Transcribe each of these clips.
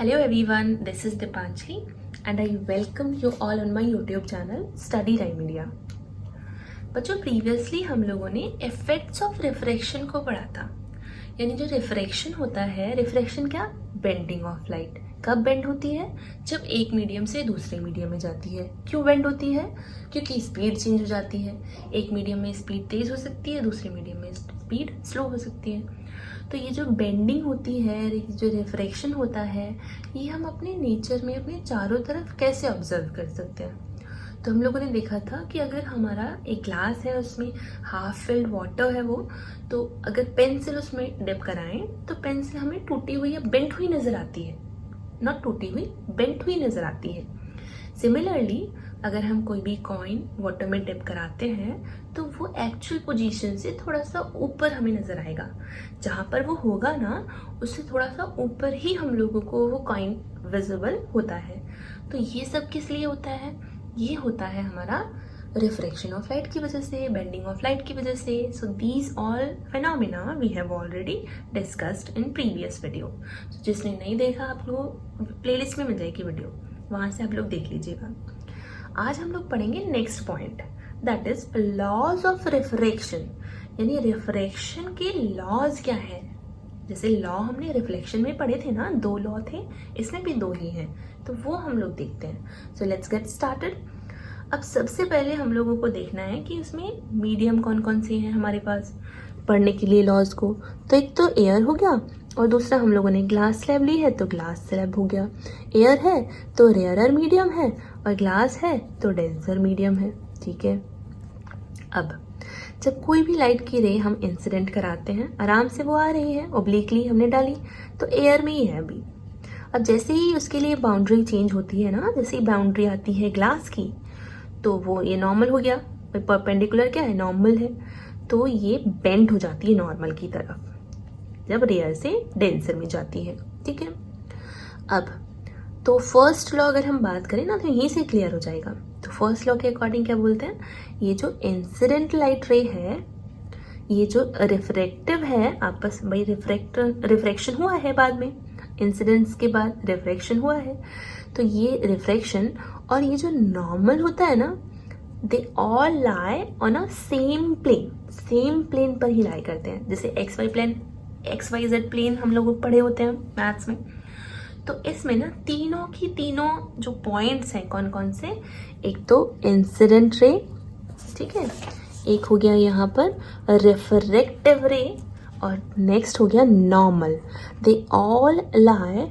Hello everyone, this is Dipanjali and I welcome you all on my YouTube channel Study Rhyme India। बच्चों previously हम लोगों ने effects of refraction को पढ़ा था। यानी जो रिफ्रैक्शन होता है, रिफ्रैक्शन क्या? Bending of light. कब बेंड होती है? जब एक मीडियम से दूसरे मीडियम में जाती है। क्यों बेंड होती है? क्योंकि स्पीड चेंज हो जाती है। एक मीडियम में स्पीड तेज हो सकती है, दूसरे मीडियम में स्पीड स्लो हो सकती है। तो ये जो बेंडिंग होती है, जो रिफ्रैक्शन होता है, ये हम अपने नेचर में अपने चारों तरफ कैसे ऑब्जर्व कर सकते हैं। तो हम लोगों ने देखा था कि अगर हमारा एक ग्लास है, उसमें हाफ फिल्ड वाटर है वो, तो अगर पेंसिल उसमें डिप कराएं तो पेंसिल हमें टूटी हुई या बेंट हुई नज़र आती है। नॉट टूटी हुई, बेंट हुई नज़र आती है। सिमिलरली अगर हम कोई भी कॉइन वाटर में डिप कराते हैं तो वो एक्चुअल पोजीशन से थोड़ा सा ऊपर हमें नज़र आएगा। जहाँ पर वो होगा ना, उससे थोड़ा सा ऊपर ही हम लोगों को वो कॉइन विजिबल होता है। तो ये सब किस लिए होता है? ये होता है हमारा रिफ्रैक्शन ऑफ लाइट की वजह से, बेंडिंग ऑफ लाइट की वजह से। So these all phenomena we have already discussed in previous video. तो जिसने नहीं देखा, आप लोग प्लेलिस्ट में मिल जाएगी वीडियो, वहाँ से आप लोग देख लीजिएगा। आज हम लोग पढ़ेंगे next point, that is laws of refraction. यानी रिफ्रैक्शन के लॉज क्या है। जैसे लॉ हमने रिफ्लेक्शन में पढ़े थे ना, 2 लॉ थे, इसमें भी 2 ही हैं, तो वो हम लोग देखते हैं। So let's get started. अब सबसे पहले हम लोगों को देखना है कि उसमें मीडियम कौन कौन से हैं हमारे पास पढ़ने के लिए लॉज को। तो एक तो एयर हो गया, और दूसरा हम लोगों ने ग्लास स्लैब ली है तो ग्लास स्लैब हो गया। एयर है तो रेयरर मीडियम है, और ग्लास है तो डेंसर मीडियम है। ठीक है। अब जब कोई भी लाइट की रे हम इंसिडेंट कराते हैं, आराम से वो आ रही है, ओब्लिकली हमने डाली तो एयर में ही है अभी। अब जैसे ही उसके लिए बाउंड्री चेंज होती है ना, जैसे ही बाउंड्री आती है ग्लास की, तो वो ये नॉर्मल हो गया। परपेंडिकुलर क्या है? नॉर्मल है। तो ये बेंड हो जाती है नॉर्मल की तरफ जब रेयर से डेंसर में जाती है। ठीक है। अब तो फर्स्ट लॉ अगर हम बात करें ना, तो यहीं से क्लियर हो जाएगा। तो फर्स्ट लॉ के अकॉर्डिंग क्या बोलते हैं, ये जो इंसिडेंट लाइट रे है, ये जो रिफ्रैक्टिव है, आपस भाई रिफ्रैक्शन हुआ है बाद में, इंसिडेंट्स के बाद रिफ्रैक्शन हुआ है, तो ये रिफ्रैक्शन और ये जो नॉर्मल होता है ना, they all lie on a same plane पर ही लाई करते हैं। जैसे XYZ प्लेन हम लोग पढ़े होते हैं मैथ्स में। तो इसमें ना तीनों जो पॉइंट्स हैं, कौन कौन से? एक तो इंसिडेंट रे, ठीक है, एक हो गया यहाँ पर रिफ्रैक्टिव रे, और नेक्स्ट हो गया नॉर्मल। दे ऑल लाई,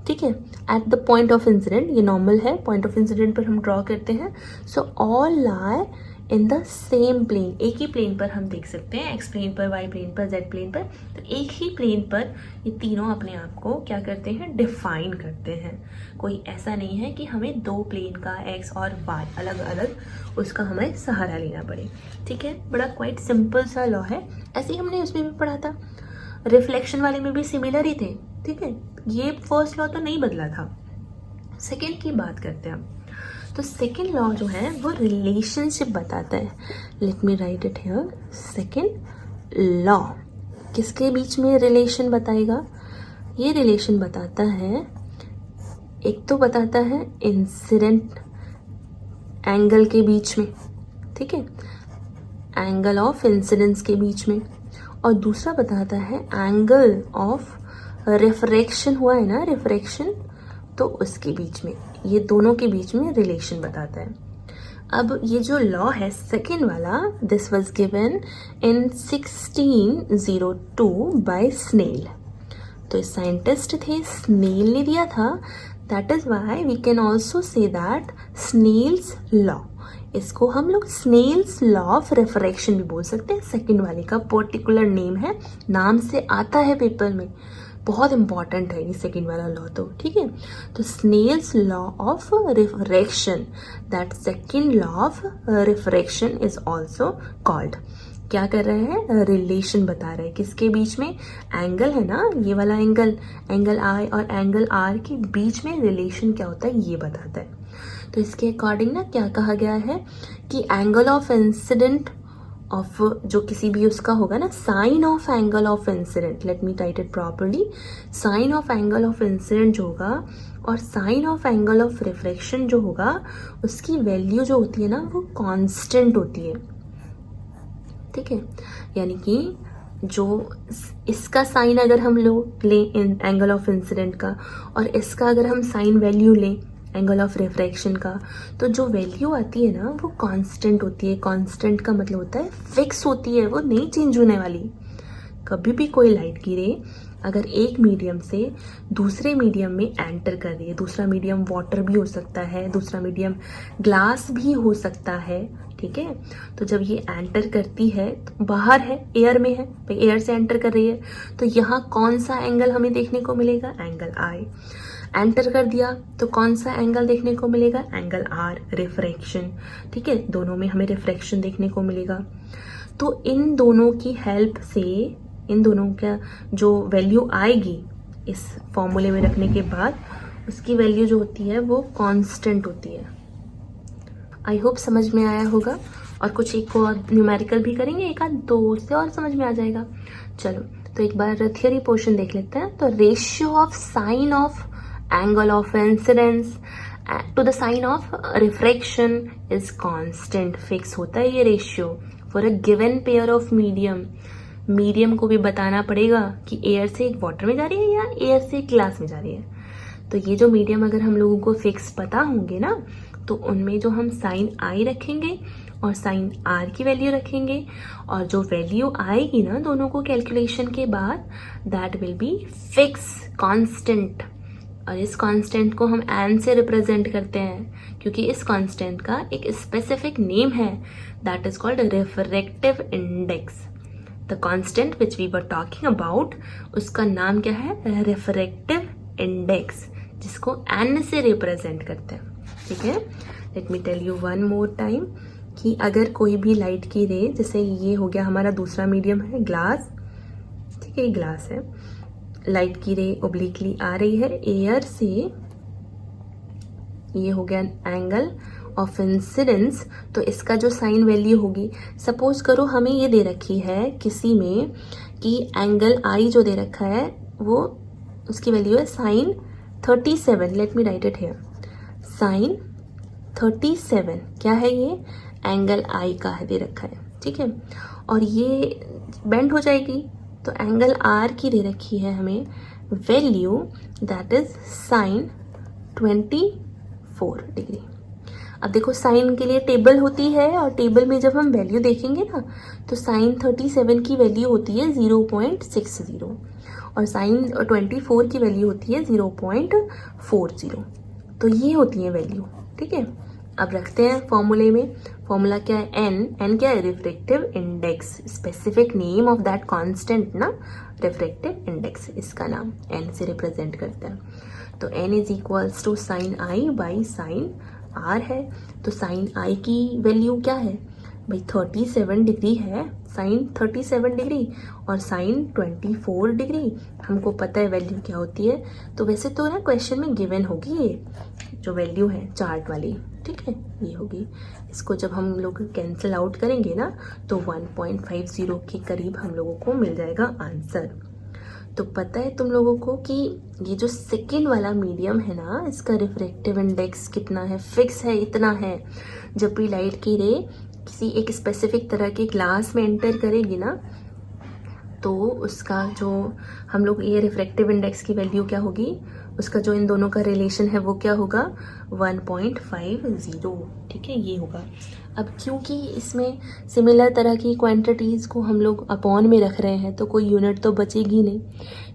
ठीक है, at the point of incident. ये नॉर्मल है, पॉइंट ऑफ इंसिडेंट पर हम ड्रॉ करते हैं। So all lie in the same plane, एक ही प्लेन पर हम देख सकते हैं, एक्स प्लेन पर, वाई प्लेन पर, जेड प्लेन पर। तो एक ही प्लेन पर ये तीनों अपने आप को क्या करते हैं? डिफाइन करते हैं। कोई ऐसा नहीं है कि हमें 2 प्लेन का एक्स और वाई अलग अलग उसका हमें सहारा लेना पड़े। ठीक है, बड़ा क्वाइट सिंपल सा लॉ है। ऐसे ही हमने उसमें भी पढ़ा था, रिफ्लेक्शन वाले में भी सिमिलर ही थे। ठीक है, ये फर्स्ट लॉ तो नहीं बदला था। सेकेंड की बात करते हैं हम। तो सेकेंड लॉ जो है वो रिलेशनशिप बताता है। Let me write it here. Second law किसके बीच में रिलेशन बताएगा? ये रिलेशन बताता है, एक तो बताता है इंसिडेंट एंगल के बीच में, ठीक है, एंगल ऑफ इंसिडेंस के बीच में, और दूसरा बताता है एंगल ऑफ रिफ्रैक्शन हुआ है ना, रिफ्रैक्शन, तो उसके बीच में, ये दोनों के बीच में रिलेशन बताता है। अब ये जो लॉ है सेकेंड वाला, this was given in 1602 by Snell. तो साइंटिस्ट थे, स्नेल ने दिया था। That is why we can also say that Snell's law. इसको हम लोग स्नेल्स लॉ ऑफ रिफ्रैक्शन भी बोल सकते हैं। सेकेंड वाले का पर्टिकुलर नेम है, नाम से आता है पेपर में, बहुत इंपॉर्टेंट है ये सेकेंड वाला लॉ तो। ठीक है, तो Snell's law of refraction, that second law of refraction is also called. क्या कर रहे हैं? रिलेशन बता रहे हैं। किसके बीच में? एंगल है ना, ये वाला एंगल आई और एंगल आर के बीच में रिलेशन क्या होता है ये बताता है। तो इसके अकॉर्डिंग ना क्या कहा गया है कि एंगल ऑफ इंसिडेंट ऑफ जो किसी भी उसका होगा ना, sine of angle of incident, let me write it properly, sine of angle of incident जो होगा और sine of angle of refraction जो होगा, उसकी वैल्यू जो होती है ना वो कांस्टेंट होती है, ठीक है। यानी कि जो इसका साइन अगर हम लें एंगल ऑफ इंसिडेंट का, और इसका अगर हम साइन वैल्यू लें एंगल ऑफ रिफ्रैक्शन का, तो जो वैल्यू आती है ना वो कांस्टेंट होती है। कांस्टेंट का मतलब होता है फिक्स होती है, वो नहीं चेंज होने वाली। कभी भी कोई लाइट गिरे, अगर एक मीडियम से दूसरे मीडियम में एंटर कर रही है, दूसरा मीडियम वाटर भी हो सकता है, दूसरा मीडियम ग्लास भी हो सकता है, ठीक है। तो जब ये एंटर करती है तो बाहर है, एयर में है, भाई एयर से एंटर कर रही है, तो यहाँ कौन सा एंगल हमें देखने को मिलेगा, एंगल आई। एंटर कर दिया तो कौन सा एंगल देखने को मिलेगा, एंगल आर, रिफ्रैक्शन, ठीक है। दोनों में हमें रिफ्रैक्शन देखने को मिलेगा। तो इन दोनों की हेल्प से, इन दोनों का जो वैल्यू आएगी इस फॉर्मूले में रखने के बाद, उसकी वैल्यू जो होती है वो कांस्टेंट होती है। आई होप समझ में आया होगा। और कुछ एक और न्यूमेरिकल भी करेंगे, एक आध दो, उससे और समझ में आ जाएगा। चलो तो एक बार थियोरी पोर्शन देख लेते हैं। तो ratio of sine of angle of incidence to the sign of refraction is constant, fix होता है ये ratio for a given pair of medium को भी बताना पड़ेगा कि एयर से एक वाटर में जा रही है या एयर से एक ग्लास में जा रही है। तो ये जो मीडियम अगर हम लोगों को फिक्स पता होंगे ना, तो उनमें जो हम साइन आई रखेंगे और साइन आर की वैल्यू रखेंगे, और जो वैल्यू आएगी ना दोनों को कैलकुलेशन के बाद, that will be fix constant. और इस कांस्टेंट को हम एन से रिप्रेजेंट करते हैं, क्योंकि इस कांस्टेंट का एक स्पेसिफिक नेम है, that is called refractive index. The constant which we were talking about, उसका नाम क्या है, रिफ्रैक्टिव इंडेक्स, जिसको एन से रिप्रेजेंट करते हैं, ठीक है। Let me tell you one more time कि अगर कोई भी लाइट की रे, जैसे ये हो गया हमारा दूसरा मीडियम है ग्लास, ठीक है, ग्लास है, लाइट की रे ओब्लिकली आ रही है एयर से, ये हो गया एंगल ऑफ इंसिडेंस। तो इसका जो साइन वैल्यू होगी, सपोज करो हमें ये दे रखी है किसी में कि एंगल आई जो दे रखा है वो, उसकी वैल्यू है sine 37। Let me write it here, sine 37 क्या है, ये एंगल आई का है, दे रखा है, ठीक है। और ये बेंड हो जाएगी, तो एंगल आर की दे रखी है हमें value, that is sine 24 degree. अब देखो साइन के लिए टेबल होती है, और टेबल में जब हम वैल्यू देखेंगे ना, तो साइन 37 की वैल्यू होती है 0.60 और साइन 24 की वैल्यू होती है 0.40। तो ये होती है वैल्यू, ठीक है। अब रखते हैं फॉर्मूले में, फॉर्मूला क्या है, एन क्या है, refractive index, specific name of that constant ना, रिफ्रैक्टिव इंडेक्स, इसका नाम एन से रिप्रेजेंट करता है। तो n is equals to sine I by sine R है। तो साइन आई की वैल्यू क्या है भाई, 37 डिग्री है, साइन 37 डिग्री और साइन 24 डिग्री, हमको पता है वैल्यू क्या होती है। तो वैसे तो ना क्वेश्चन में गिवन होगी ये जो वैल्यू है चार्ट वाली, ठीक है, ये होगी। इसको जब हम लोग कैंसिल आउट करेंगे ना, तो 1.50 के करीब हम लोगों को मिल जाएगा आंसर। तो पता है तुम लोगों को कि ये जो सेकेंड वाला मीडियम है ना, इसका रिफ्रैक्टिव इंडेक्स कितना है, फिक्स है, इतना है। जब भी लाइट की रे किसी एक स्पेसिफिक तरह के ग्लास में एंटर करेगी ना, तो उसका जो हम लोग ये रिफ्रैक्टिव इंडेक्स की वैल्यू क्या होगी, उसका जो इन दोनों का रिलेशन है वो क्या होगा, 1.50, ठीक है, ये होगा। अब क्योंकि इसमें सिमिलर तरह की क्वांटिटीज़ को हम लोग अपॉन में रख रहे हैं, तो कोई यूनिट तो बचेगी नहीं,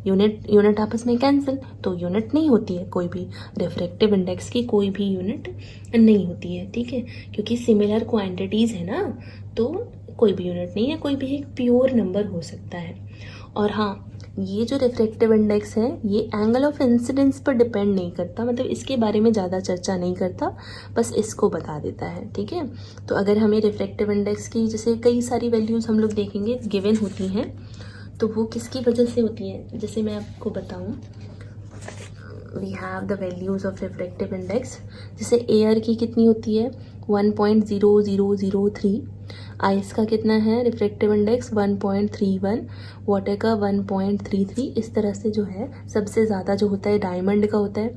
यूनिट आपस में कैंसिल, तो यूनिट नहीं होती है कोई भी, रिफ्रैक्टिव इंडेक्स की कोई भी यूनिट नहीं होती है, ठीक है, क्योंकि सिमिलर क्वांटिटीज़ है ना, तो कोई भी यूनिट नहीं है, कोई भी एक प्योर नंबर हो सकता है। और हाँ, ये जो रिफ्रैक्टिव इंडेक्स है ये एंगल ऑफ इंसिडेंस पर डिपेंड नहीं करता, मतलब इसके बारे में ज़्यादा चर्चा नहीं करता, बस इसको बता देता है, ठीक है। तो अगर हमें रिफ्रैक्टिव इंडेक्स की जैसे कई सारी वैल्यूज़ हम लोग देखेंगे गिवन होती हैं, तो वो किसकी वजह से होती हैं, जैसे मैं आपको बताऊँ, we have the values of refractive index. जैसे एयर की कितनी होती है, 1.0003। आइस का कितना है रिफ्रैक्टिव इंडेक्स 1.31, वाटर का 1.33, इस तरह से जो है सबसे ज़्यादा जो होता है डायमंड का होता है,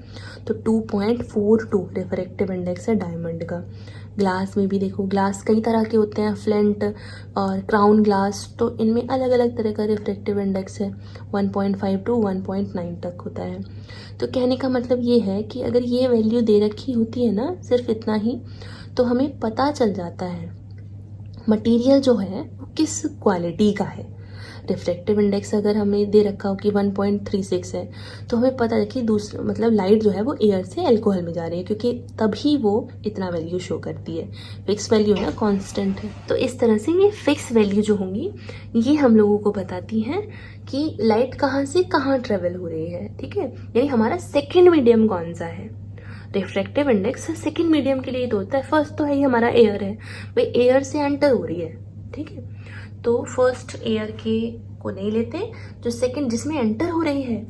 तो 2.42 रिफ्रैक्टिव इंडेक्स है डायमंड का। ग्लास में भी देखो, ग्लास कई तरह के होते हैं, फ्लिंट और क्राउन ग्लास, तो इनमें अलग अलग तरह का रिफ्रैक्टिव इंडेक्स है, 1.5 to 1.9 तक होता है। तो कहने का मतलब ये है कि अगर ये वैल्यू दे रखी होती है ना, सिर्फ इतना ही, तो हमें पता चल जाता है मटेरियल जो है वो किस क्वालिटी का है। रिफ्रैक्टिव इंडेक्स अगर हमें दे रखा हो कि 1.36 है, तो हमें पता है कि दूसरा मतलब लाइट जो है वो एयर से अल्कोहल में जा रही है, क्योंकि तभी वो इतना वैल्यू शो करती है। फिक्स वैल्यू है ना, कांस्टेंट है। तो इस तरह से ये फिक्स वैल्यू जो होंगी ये हम लोगों को बताती हैं कि लाइट कहाँ से कहाँ ट्रेवल हो रही है। ठीक है, यानी हमारा सेकेंड मीडियम कौन सा है। रिफ्रैक्टिव इंडेक्स सेकेंड मीडियम के लिए तो होता है, फर्स्ट तो है ही हमारा एयर है, भाई एयर से एंटर हो रही है। ठीक है, तो फर्स्ट एयर के को नहीं लेते, जो सेकंड जिसमें एंटर हो रही है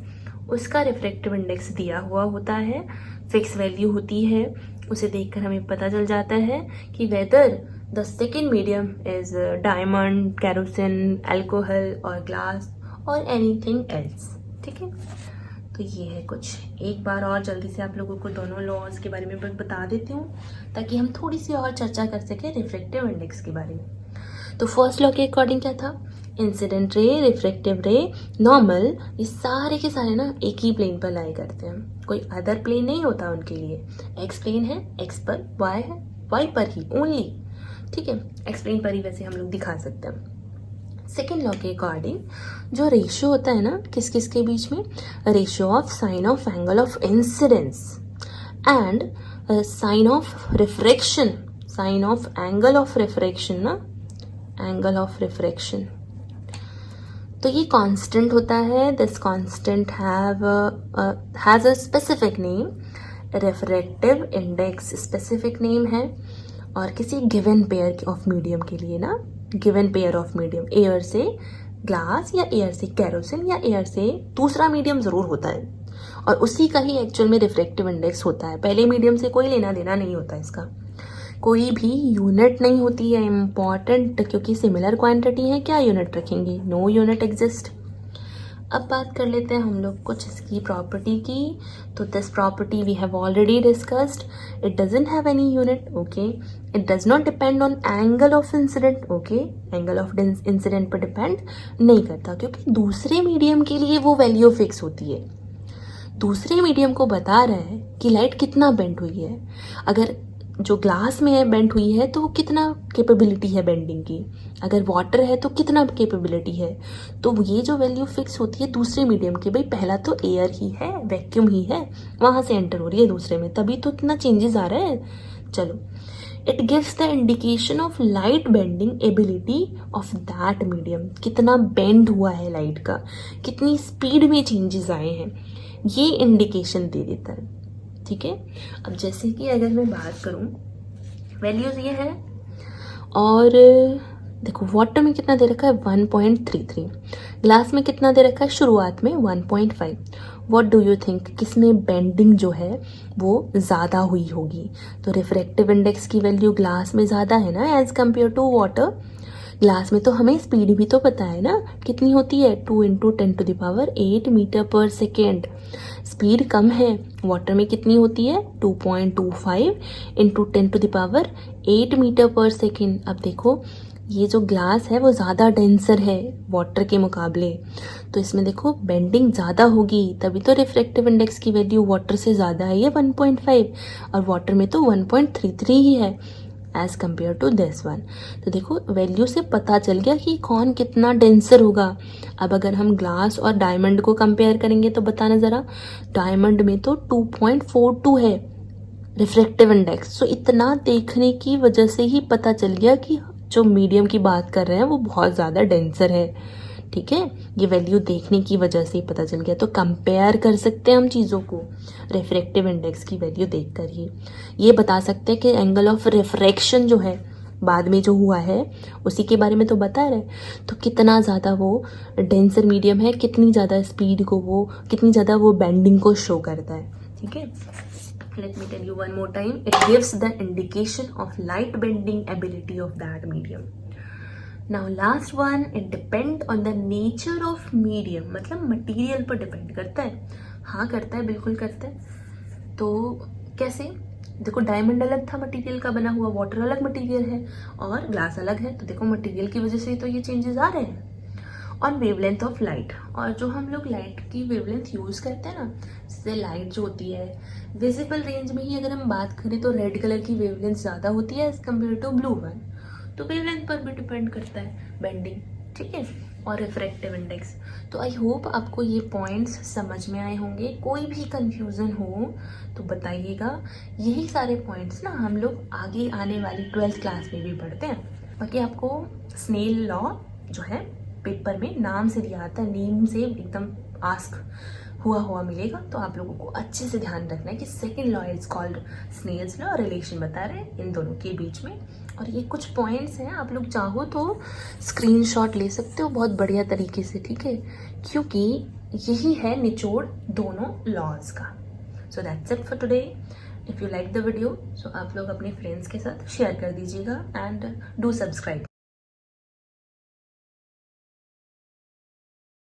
उसका रिफ्रैक्टिव इंडेक्स दिया हुआ होता है, फिक्स वैल्यू होती है। उसे देखकर हमें पता चल जाता है कि whether the second medium is diamond, kerosene, alcohol और ग्लास और एनीथिंग एल्स। ठीक है, तो ये है कुछ। एक बार और जल्दी से आप लोगों को दोनों लॉज के बारे में बता देती हूँ, ताकि हम थोड़ी सी और चर्चा कर सकें रिफ्रैक्टिव इंडेक्स के बारे में। तो फर्स्ट लॉ के अकॉर्डिंग क्या था, इंसिडेंट रे, रिफ्रैक्टिव रे, नॉर्मल, ये सारे के सारे ना एक ही प्लेन पर लाई करते हैं, कोई अदर प्लेन नहीं होता उनके लिए। एक्स प्लेन है, एक्स पर, वाई है, वाई पर ही ओनली। ठीक है, एक्स प्लेन पर ही वैसे हम लोग दिखा सकते हैं। सेकेंड लॉ के अकॉर्डिंग जो रेशियो होता है ना किस किस के बीच में, ratio of sine of angle of incidence and sine of refraction, sine of angle of refraction ना, एंगल ऑफ रिफ्रैक्शन, तो ये कांस्टेंट होता है। This constant has a specific name, refractive index specific name है, और किसी गिवन पेयर ऑफ मीडियम के लिए ना, given pair of medium, air से ग्लास या एयर से केरोसिन या एयर से दूसरा मीडियम ज़रूर होता है, और उसी का ही एक्चुअल में रिफ्रैक्टिव इंडेक्स होता है। पहले मीडियम से कोई लेना देना नहीं होता, इसका कोई भी यूनिट नहीं होती है इम्पॉर्टेंट, क्योंकि सिमिलर क्वांटिटी है, क्या यूनिट रखेंगे, नो यूनिट एग्जिस्ट। अब बात कर लेते हैं हम लोग कुछ इसकी प्रॉपर्टी की। तो this property we have already discussed, it doesn't have any unit, okay, it does not depend on angle of incident, okay, angle of incident पर डिपेंड नहीं करता, क्योंकि दूसरे मीडियम के लिए वो वैल्यू फिक्स होती है। दूसरे मीडियम को बता रहा है कि लाइट कितना बेंड हुई है, अगर जो ग्लास में है बेंड हुई है तो वो कितना कैपेबिलिटी है बेंडिंग की, अगर वाटर है तो कितना कैपेबिलिटी है, तो ये जो वैल्यू फिक्स होती है दूसरे मीडियम की। भाई पहला तो एयर ही है, वैक्यूम ही है, वहाँ से एंटर हो रही है दूसरे में, तभी तो इतना चेंजेस आ रहा है। चलो, it gives the indication of light bending ability of that medium, कितना बेंड हुआ है लाइट का, कितनी स्पीड में चेंजेस आए हैं, ये इंडिकेशन दे देता है। ठीक है, अब जैसे कि अगर मैं बात करूं, वैल्यूज ये है, और देखो वाटर में कितना दे रखा है 1.33, ग्लास में कितना दे रखा है शुरुआत में 1.5। व्हाट डू यू थिंक, किसमें बेंडिंग जो है वो ज़्यादा हुई होगी? तो रिफ्रैक्टिव इंडेक्स की वैल्यू ग्लास में ज़्यादा है ना as compared to water. Glass में तो हमें स्पीड भी तो पता है ना कितनी होती है, 2 × 10⁸ मीटर पर सेकेंड, स्पीड कम है। वाटर में कितनी होती है 2.25 × 10⁸ मीटर पर सेकेंड। अब देखो ये जो ग्लास है वो ज़्यादा डेंसर है वाटर के मुकाबले, तो इसमें देखो बेंडिंग ज़्यादा होगी, तभी तो रिफ्रैक्टिव इंडेक्स की वैल्यू वाटर से ज़्यादा है, ये 1.5, और वाटर में तो 1.33 ही है as compared to this one. तो देखो वैल्यू से पता चल गया कि कौन कितना डेंसर होगा। अब अगर हम ग्लास और डायमंड को कंपेयर करेंगे तो बताना ज़रा, डायमंड में तो 2.42 है रिफ्रैक्टिव इंडेक्स, सो इतना देखने की वजह से ही पता चल गया कि जो मीडियम की बात कर रहे हैं वो बहुत ज़्यादा डेंसर है। ठीक है, ये वैल्यू देखने की वजह से ही पता चल गया। तो कंपेयर कर सकते हैं हम चीज़ों को रिफ्रैक्टिव इंडेक्स की वैल्यू देखकर ही। ये बता सकते हैं कि एंगल ऑफ रिफ्रैक्शन जो है बाद में जो हुआ है उसी के बारे में तो बता रहे, तो कितना ज़्यादा वो डेंसर मीडियम है, कितनी ज़्यादा स्पीड को वो, कितनी ज़्यादा वो बेंडिंग को शो करता है। ठीक है, let me tell you one more time, it gives the indication of light bending ability of that medium. Now last one, it depend on the nature of medium, मतलब मटेरियल पर depend करता है। हाँ करता है, बिल्कुल करता है। तो कैसे? देखो डायमंड अलग था मटेरियल का बना हुआ, वाटर अलग मटेरियल है और ग्लास अलग है, तो देखो मटेरियल की वजह से तो ये चेंजेस आ रहे हैं। ऑन वेवलेंथ ऑफ लाइट, और जो हम लोग लाइट की वेवलेंथ यूज़ करते हैं ना, जैसे लाइट जो होती है विजिबल रेंज में ही अगर हम बात करें तो रेड कलर की वेवलेंथ ज़्यादा होती है as compared to blue one, तो वेवलेंथ पर भी डिपेंड करता है बेंडिंग, ठीक है, और रिफ्रैक्टिव इंडेक्स। तो आई होप आपको ये पॉइंट्स समझ में आए होंगे। कोई भी कंफ्यूजन हो तो बताइएगा। यही सारे पॉइंट्स ना हम लोग आगे आने वाली 12th क्लास में भी पढ़ते हैं। बाकी आपको स्नेल लॉ जो है पेपर में नाम से दिया आता है, नेम से एकदम आस्क हुआ मिलेगा, तो आप लोगों को अच्छे से ध्यान रखना है कि second law is called Snell's law, relation बता रहे हैं इन दोनों के बीच में। और ये कुछ पॉइंट्स हैं, आप लोग चाहो तो स्क्रीनशॉट ले सकते हो बहुत बढ़िया तरीके से, ठीक है, क्योंकि यही है निचोड़ दोनों लॉज का। So that's it for today. If you like the video so आप लोग अपने फ्रेंड्स के साथ शेयर कर दीजिएगा एंड डू सब्सक्राइब।